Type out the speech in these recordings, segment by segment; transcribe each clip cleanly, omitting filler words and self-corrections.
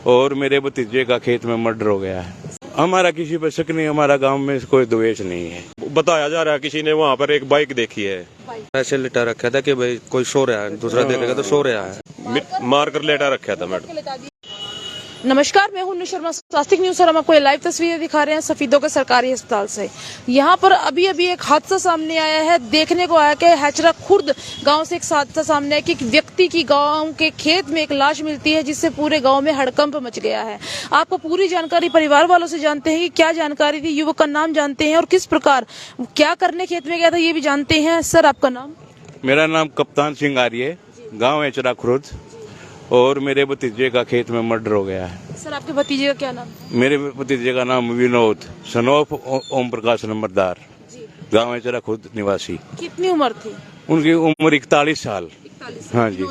और मेरे भतीजे का खेत में मर्डर हो गया है। हमारा किसी पर शक नहीं, हमारा गांव में कोई द्वेष नहीं है। बताया जा रहा है किसी ने वहाँ पर एक बाइक देखी है, ऐसे लिटा रखा था कि भाई कोई सो रहा है, दूसरा देखेगा तो सो रहा है, मार कर लेटा रखा था मैडम। नमस्कार, मैं हूं नु शर्मा, स्वास्थ्य न्यूज और हम आपको लाइव तस्वीरें दिखा रहे हैं सफीदों के सरकारी अस्पताल से। यहाँ पर अभी एक हादसा सामने आया है। देखने को आया कि हैचरा खुर्द गांव से एक हादसा सामने आया कि एक व्यक्ति की गांव के खेत में एक लाश मिलती है, जिससे पूरे गांव में हड़कंप मच गया है। आपको पूरी जानकारी परिवार वालों से जानते हैं कि क्या जानकारी थी, युवक का नाम जानते हैं और किस प्रकार क्या करने खेत में गया था ये भी जानते हैं। सर, आपका नाम? मेरा नाम कप्तान सिंह आर्य, गाँव हैचरा खुर्द, और मेरे भतीजे का खेत में मर्डर हो गया है। सर, आपके भतीजे का क्या नाम? मेरे भतीजे का नाम विनोद, सन ऑफ ओम प्रकाश नंबरदार, गाँव हैचरा खुर्द निवासी। कितनी उम्र थी उनकी? उम्र 41 साल। 41 हाँ जी,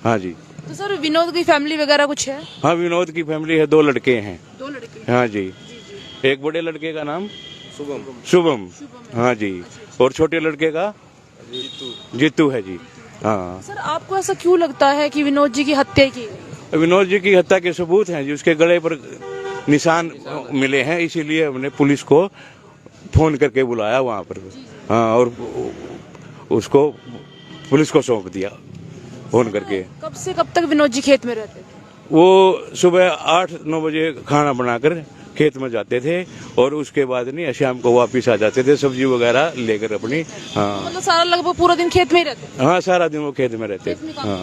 हाँ जी। तो सर, विनोद की फैमिली वगैरह कुछ है? हाँ, विनोद की फैमिली है, 2 लड़के हैं। 2 लड़के? हाँ जी। एक बड़े लड़के का नाम शुभम, हाँ जी, और छोटे लड़के का जीतू है जी। हाँ। सर, आपको ऐसा क्यों लगता है कि विनोद जी की हत्या की? विनोद जी की हत्या के सबूत हैं जी, उसके गले पर निशान मिले हैं, इसीलिए हमने पुलिस को फोन करके बुलाया वहाँ पर। हाँ, और उसको पुलिस को सौंप दिया फोन करके। कब से कब तक विनोद जी खेत में रहते थे? वो सुबह 8-9 बजे खाना बनाकर खेत में जाते थे और उसके बाद नहीं शाम को वापिस आ जाते थे सब्जी वगैरह लेकर अपनी। हाँ, मतलब सारा लगभग पूरा दिन खेत में ही रहते? हाँ, सारा दिन वो खेत में रहते।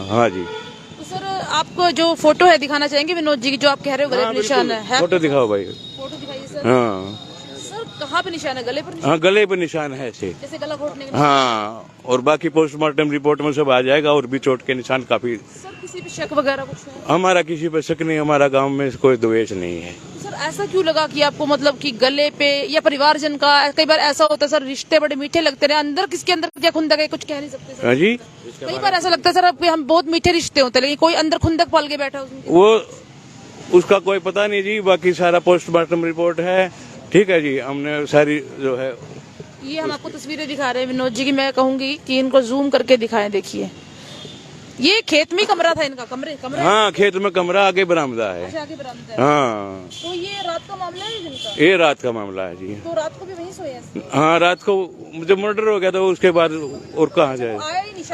हाँ जी। तो सर, आपको जो फोटो है दिखाना चाहेंगे विनोद जी की, जो आप कह रहे हो गले पे निशान है? फोटो दिखाओ भाई। फोटो दिखाइए सर। हाँ सर, कहाँ पे निशान है? गले पर? हाँ, गले पे निशान है ऐसे। जैसे गला घोटने के? हाँ, और बाकी पोस्टमार्टम रिपोर्ट में सब आ जाएगा, और भी चोट के निशान काफी। सर, किसी पे शक वगैरह कुछ है? हमारा किसी पे शक नहीं, हमारा गांव में कोई द्वेष नहीं है। सर, ऐसा क्यों लगा कि आपको, मतलब कि गले पे या परिवारजन का? कई बार ऐसा होता है सर, रिश्ते बड़े मीठे लगते रहे, अंदर किसके अंदर क्या खुंदक है कुछ कह नहीं सकते सर। हाँ जी। कई बार ऐसा लगता है सर आपके, हम बहुत मीठे रिश्ते होते हैं, लेकिन कोई अंदर खुंदक पाल के बैठा उसमें। वो उसका कोई पता नहीं जी, बाकी सारा पोस्टमार्टम रिपोर्ट है, ठीक है जी। हमने सारी जो है, ये हम आपको तस्वीरें दिखा रहे हैं विनोद जी की। मैं कहूंगी कि इनको जूम करके दिखाएं। देखिए, ये खेत में कमरा था इनका? कमरे? हाँ, खेत में कमरा, आगे बरामदा है। अच्छा, आगे बरामदा है। हाँ। तो ये रात का मामला है दिन का? ये रात का मामला है जी। तो रात को भी वहीं सोए हैं? हाँ, रात को जब मर्डर हो गया तो उसके बाद और कहाँ जाए?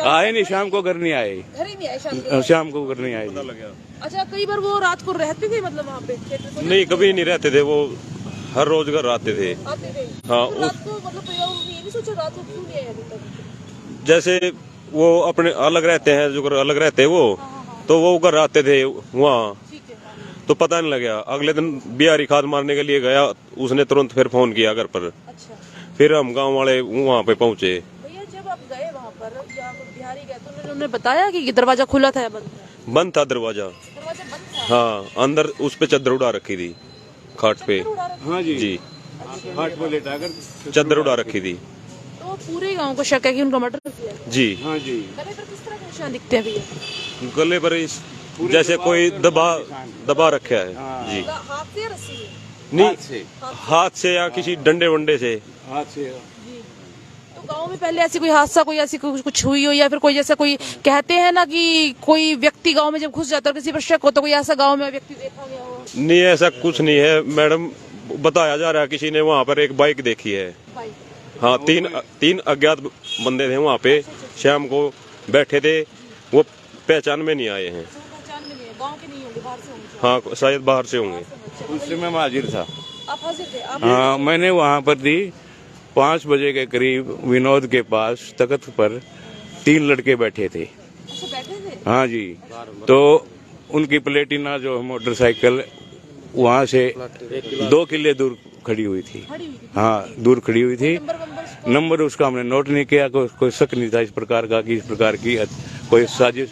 आए नहीं, शाम को घर नहीं आए। घर ही नहीं आए शाम को घर नहीं आए। अच्छा, कई बार वो रात को रहते थे मतलब वहाँ पे खेत में? नहीं, कभी नहीं रहते थे, वो हर रोज घर आते थे। आते थे? हाँ, तो रात को मतलब परिवार ने ये नहीं सोचा रात को क्यों नहीं आए अभी तक? जैसे वो अपने अलग रहते हैं, जो अलग रहते हैं वो, तो वो घर आते थे वहाँ, ठीक है। तो पता नहीं लगा। अगले दिन बिहारी खाद मारने के लिए गया, उसने तुरंत फिर फोन किया घर पर। अच्छा, फिर हम गांव वाले वहाँ पे पहुँचे। भैया जब आप गए वहाँ पर या बिहारी गए तो उन्होंने बताया कि दरवाजा खुला था या बंद था? बंद था दरवाजा। दरवाजा बंद था? हाँ, अंदर उस पे चादर उड़ा रखी थी, खाट पे। हाँ जी, जी, खाट पे लेटाकर चादर उड़ा रखी थी। तो पूरे गांव को शक है कि उनका मर्डर किया है? जी। हाँ जी। गले पर किस तरह के निशान दिखते हैं भैया? गले पर जैसे कोई दबा रखा है। जी। हाथ से या रस्सी से? नहीं, हाथ से या किसी डंडे वंडे से। हाथ से। जी। तो गांव में पहले ऐसी कोई हादसा, कोई ऐसी कुछ हुई हो, या फिर कोई जैसा कोई कहते हैं ना कि कोई व्यक्ति गांव में जब घुस जाता है किसी पर शक हो, तो कोई ऐसा गांव में व्यक्ति देखा गया हो? नहीं, ऐसा कुछ नहीं है मैडम। बताया जा रहा है किसी ने वहाँ पर एक बाइक देखी है। हाँ, तीन अज्ञात बंदे थे वहाँ पे, शाम को बैठे थे, वो पहचान में नहीं आए हैं। पहचान में नहीं है? गांव के नहीं होंगे, बाहर से होंगे? हाँ, शायद बाहर से होंगे। उससे मैं हाजिर था। आप हाजिर थे? आप? हाँ, मैंने वहाँ पर थी 5 बजे के करीब। विनोद के पास तख्त पर 3 लड़के बैठे थे। अच्छा, बैठे थे? हाँ जी। तो उनकी प्लेटिना जो मोटरसाइकिल वहाँ से 2 किले दूर खड़ी हुई थी। हाँ, दूर खड़ी हुई थी। नंबर उसका हमने नोट नहीं किया, कोई शक नहीं था इस प्रकार का कि इस प्रकार की कोई साजिश।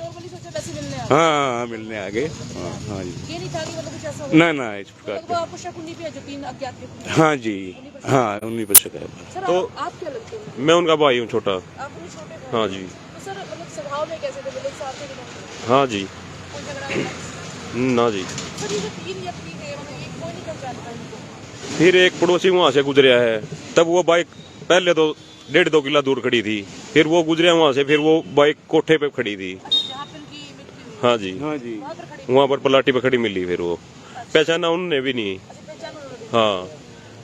हाँ, मिलने आ गए। हाँ जी। ये नहीं था कि मतलब कुछ ऐसा ना इस प्रकार तो आपको शक उन्हीं पे है जो 3 अज्ञात थे? हाँ जी, हाँ, उन्हीं पर शक है। सर, तो आप क्या लगते हैं? मैं उनका भाई हूँ, छोटा। आप उन्हीं छोटे भाई? हाँ जी। तो सर, मतलब स्वभाव में कैसे थे? मतलब साथ में रहते? हाँ जी। कोई झगड़ा नहीं? ना जी। सर, ये जो 3 व्यक्ति थे, मतलब ये कोई नहीं पहचानता इनको? फिर एक पड़ोसी वहाँ से गुजरा है, तब वो बाइक पहले तो 1.5-2 किला दूर खड़ी थी, फिर वो गुजरे वहाँ से, फिर वो बाइक कोठे पे खड़ी थी। जहाँ पे उनकी मृत्यु हुई? हाँ जी, हाँ जी। वहाँ पर खड़ी? वहाँ पर पलाटी पे खड़ी मिली फिर वो। पहचाना उन्होंने भी नहीं। हाँ,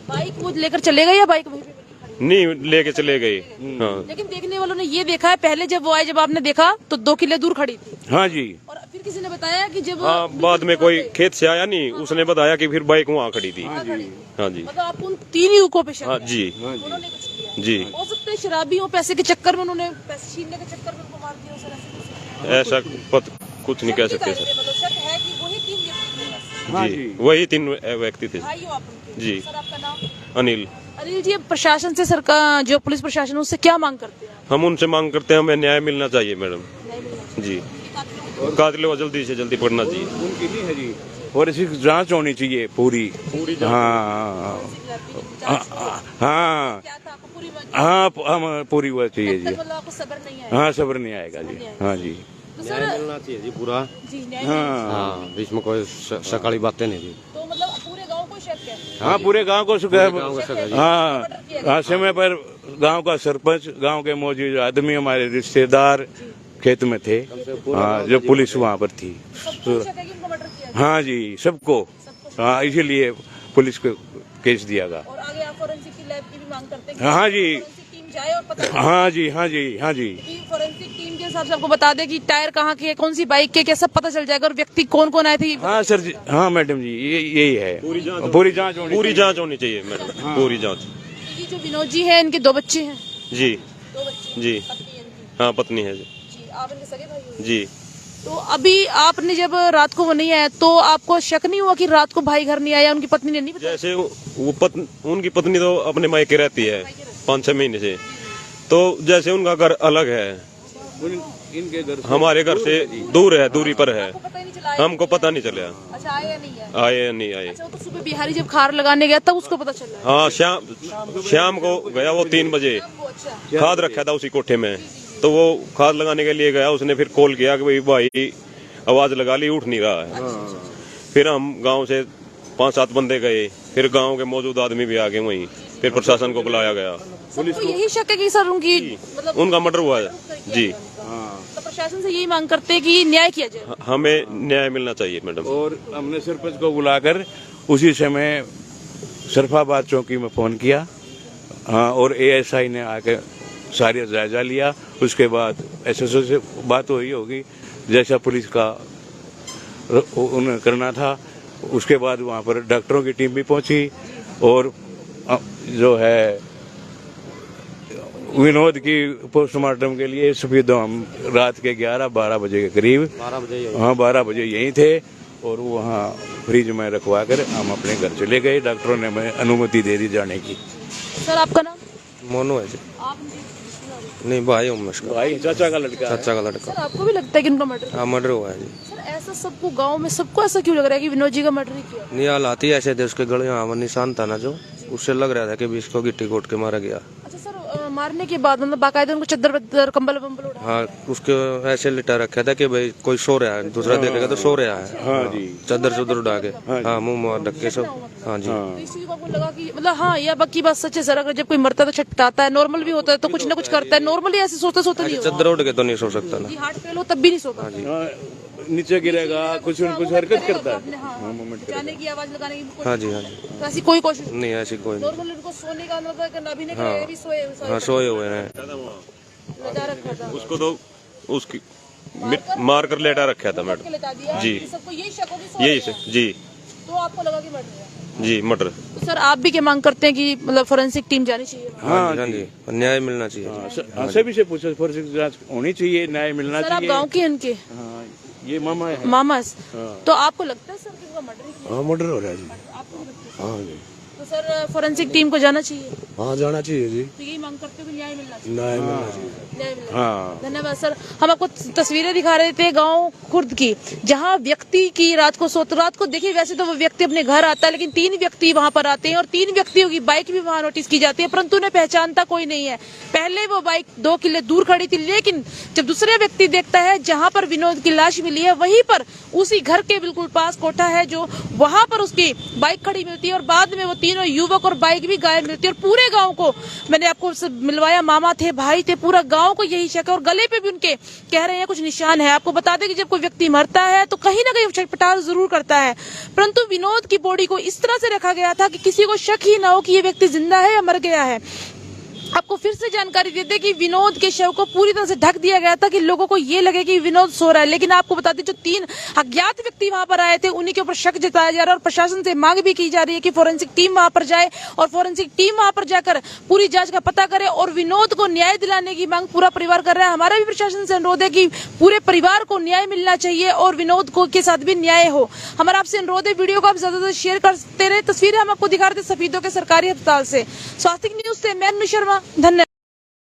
बाइक वो लेकर चले गए या बाइक वहीं पे खड़ी? नहीं लेके चले गए। हाँ लेकिन देखने वालों ने ये देखा है पहले जब वो आए, जब आपने देखा तो 2 किले दूर खड़ी थी, हाँ जी। और फिर किसी ने बताया कि जब हाँ, बाद में कोई खेत से आया नहीं, उसने बताया कि फिर बाइक वहाँ खड़ी थी। हाँ जी। मतलब आप उन 3 युवकों पे शक हाँ है। जी। उन्होंने कुछ किया। जी, हो सकता है शराबियों पैसे के चक्कर में उन्होंने पैसे छीनने के चक्कर में उनको मार दिया हो सर, ऐसे ऐसा कुछ नहीं कह सकते सर। मतलब शक है कि वही 3 व्यक्ति थे बस। हाँ जी, जी। वही 3 व्यक्ति थे। भाई हो आप उनके। जी। सर आपका नाम? अनिल। अनिल जी, अब प्रशासन से, सरकार जो पुलिस प्रशासन उससे क्या मांग करते हैं? हम उनसे मांग करते हैं, हमें न्याय मिलना चाहिए मैडम। नहीं मिलना जी, चाहिए। कातिलों को जल्दी से जल्दी पकड़ना चाहिए। उनकी नहीं है जी, और इसकी जांच होनी चाहिए पूरी। हाँ हाँ क्या था आपको पूरी बात? हाँ, हम पूरी हुआ चाहिए जी। मतलब आपको सब्र नहीं आया? हाँ, सब्र नहीं आएगा जी। हाँ जी। तो सर मिलना चाहिए जी पूरा। जी न्याय हाँ हाँ, बीच में कोई सकाली बातें नहीं थी। तो मतलब पूरे गांव को शक है? हाँ, पूरे गांव को गाँव का शक है जी। हाँ हाँ, समय पर गांव का सरपंच, गांव के मौजूद आदमी, हमारे रिश्तेदार खेत में थे। हाँ, जो पुलिस वहाँ पर थी। सबको शक है कि उनको मर्डर किया? हाँ जी, सबको। हाँ, इसीलिए पुलिस को केस दिया गया। और आगे आप फोरेंसिक की लैब की भी मांग करते हैं कि हाँ जी। फोरेंसिक टीम जाए और पता हाँ जी, हाँ जी, हाँ जी। कि फोरेंसिक टीम के हिसाब से आपको बता दे कि टायर कहाँ के है, कौन सी बाइक के, क्या सब पता चल जाएगा, और व्यक्ति कौन कौन आए थे। हाँ सर जी, हाँ मैडम जी, यही है। पूरी जांच होनी पूरी चाहिए। जांच होनी चाहिए मैडम, पूरी जांच। ये जो विनोद जी है, इनके 2 बच्चे हैं। जी 2 बच्चे, जी। पत्नी है इनकी। हाँ, पत्नी है जी। जी, आप इनके सगे भाई हो? जी, तो अभी आपने जब रात को वो नहीं आया तो आपको शक नहीं हुआ कि रात को भाई घर नहीं आया, उनकी पत्नी ने नहीं बताया? जैसे उनकी पत्नी तो अपने मायके रहती है 5-6 महीने से, तो जैसे उनका घर अलग है, इनके घर हमारे घर से दूर है, दूरी पर है, आपको पता ही नहीं चला आया? हमको पता नहीं चला। अच्छा, आया या नहीं आया? आए या नहीं आए। अच्छा, वो तो सुबह बिहारी जब खार लगाने गया तब उसको पता चला। हाँ, शाम को गया वो 3 बजे, वो अच्छा। खाद रखा था उसी कोठे में, तो वो खाद लगाने के लिए गया, उसने फिर कॉल किया कि भाई आवाज लगा ली, उठ नहीं रहा है। फिर हम गांव से 5-7 बंदे गए, फिर गांव के मौजूद आदमी भी आ गए वहीं, फिर प्रशासन को बुलाया गया। सबको यही शक है कि सर उनकी मतलब उनका मर्डर हुआ है जी। तो प्रशासन से यही मांग करते हैं कि न्याय किया जाए। हमें न्याय मिलना चाहिए मैडम। और हमने सरपंच को बुलाकर उसी समय सरफाबाद चौकी में फोन किया। हाँ, और एएसआई ने आके सारी जायजा लिया। उसके बाद एसएसओ से बात हुई होगी, जैसा पुलिस का उन्हें करना था। उसके बाद वहाँ पर डॉक्टरों की टीम भी पहुंची, और जो है विनोद की पोस्टमार्टम के लिए सफेदों हम रात के 11-12 बजे के करीब 12 बजे। हाँ, 12 बजे यहीं थे, और वहाँ फ्रिज में रखवा कर हम अपने घर चले गए। डॉक्टरों ने हमें अनुमति दे दी जाने की। सर आपका नाम? मोनू है जी। आप नहीं, भाई हूँ मैं उसका। भाई चाचा का लड़का है। चाचा का लड़का। सर आपको भी लगता है कि उनका मर्डर? हाँ, मर्डर हुआ है जी। सर ऐसा सबको गांव में सबको ऐसा क्यों लग रहा है कि विनोद जी का मर्डर ही किया? नहीं, हालात ही ऐसे थे, उसके गले यहाँ निशान था ना, जो उससे लग रहा था कि इसको गिट्टी कोट के मारा गया। अच्छा सर, मारने के बाद मतलब बाकायदा उनको चद्दर वद्दर कंबल वंबल उड़ा? हाँ, उसके ऐसे लिटा रखा था कि भाई कोई सो रहा है, दूसरा देखेगा तो सो रहा है। हाँ जी। चादर चुदर उड़ा के, हाँ, मुंह मार ढक के सब। हाँ जी। तो इस चीज को आपको लगा कि मतलब हाँ, यह बाकी बात सच है सर, अगर जब कोई मरता है तो छटपटाता है, नॉर्मल भी होता है तो कुछ ना कुछ करता है, नॉर्मली ऐसे सोते सोते नहीं होता। चादर उड़ के तो नहीं सो सकता ना। जी, हार्ट फेल हो तब भी नहीं सोता। हाँ, नीचे गिरेगा, कुछ न कुछ हरकत करता है। हाँ, जाने की आवाज लगाने की कोशिश। हाँ जी, हाँ जी। तो ऐसी कोई कोशिश नहीं, ऐसी कोई नहीं। नॉर्मल उनको सोने का मतलब कि अभी नहीं भी सोए हाँ, सोए हुए हैं। लगा रखा था, उसको तो उसकी मार कर लेटा रखा था मैडम लेटा दिया जी। कि सबको यही शक हो कि सो यही गया। से जी। तो आपको लगा कि मर गया। जी, मर्डर। तो सर आप भी क्या मांग करते हैं कि मतलब फोरेंसिक टीम जानी चाहिए? हाँ जी, न्याय मिलना चाहिए। हाँ, सभी से पूछो, फॉरेंसिक जांच होनी चाहिए, न्याय मिलना सर आप चाहिए। गांव के हैं इनके हाँ, ये मामा है। मामा है। तो आपको लगता है सर कि उनका मर्डर ही किया? हाँ, मर्डर हो रहा है जी। आपको भी लगता है? हाँ जी। तो सर फोरेंसिक टीम को जाना चाहिए? हाँ, जाना चाहिए जी। तो यही मांग करते हो कि न्याय मिलना चाहिए? न्याय मिलना चाहिए। न्याय मिलना हाँ। चाहिए। धन्यवाद सर। हम आपको तस्वीरें दिखा रहे थे गांव खुर्द की, जहां व्यक्ति की रात को देखिए, वैसे तो वो व्यक्ति अपने घर आता है, लेकिन 3 व्यक्ति वहां पर आते हैं और 3 व्यक्तियों की बाइक भी वहां नोटिस की जाती है, परंतु उन्हें पहचानता कोई नहीं है। पहले वो बाइक 2 किले दूर खड़ी थी, लेकिन जब दूसरे व्यक्ति देखता है जहां पर विनोद की लाश मिली है, वहीं पर उसी घर के बिल्कुल पास कोठा है जो वहां पर उसकी बाइक खड़ी मिलती है, और बाद में वो 3 तीनों युवक और बाइक भी गायब मिलती है। और पूरे गांव को मैंने आपको मिलवाया, मामा थे, भाई थे, पूरा गांव को यही शक है। और गले पे भी उनके कह रहे हैं कुछ निशान है। आपको बता दें कि जब कोई व्यक्ति मरता है तो कहीं ना कहीं छटपटाहट जरूर करता है, परंतु विनोद की बॉडी को इस तरह से रखा गया था कि किसी को शक ही ना हो कि ये व्यक्ति जिंदा है या मर गया है। आपको फिर से जानकारी देते कि विनोद के शव को पूरी तरह से ढक दिया गया था कि लोगों को ये लगे कि विनोद सो रहा है। लेकिन आपको बता दें जो 3 अज्ञात व्यक्ति वहां पर आए थे उन्हीं के ऊपर शक जताया जा रहा है। और प्रशासन से मांग भी की जा रही है कि फोरेंसिक टीम वहां पर जाए और फोरेंसिक टीम वहां पर जाकर पूरी जांच का पता करे और विनोद को न्याय दिलाने की मांग पूरा परिवार कर रहा है। हमारा भी प्रशासन से अनुरोध है कि पूरे परिवार को न्याय मिलना चाहिए और विनोद को के साथ भी न्याय हो। हमारा आपसे अनुरोध है वीडियो को आप ज्यादा से शेयर करते रहे। तस्वीरें हम आपको दिखा रहे थे सफीदों के सरकारी अस्पताल से। स्वास्थ्य न्यूज से मैं अनुशर्मा, धन्यवाद।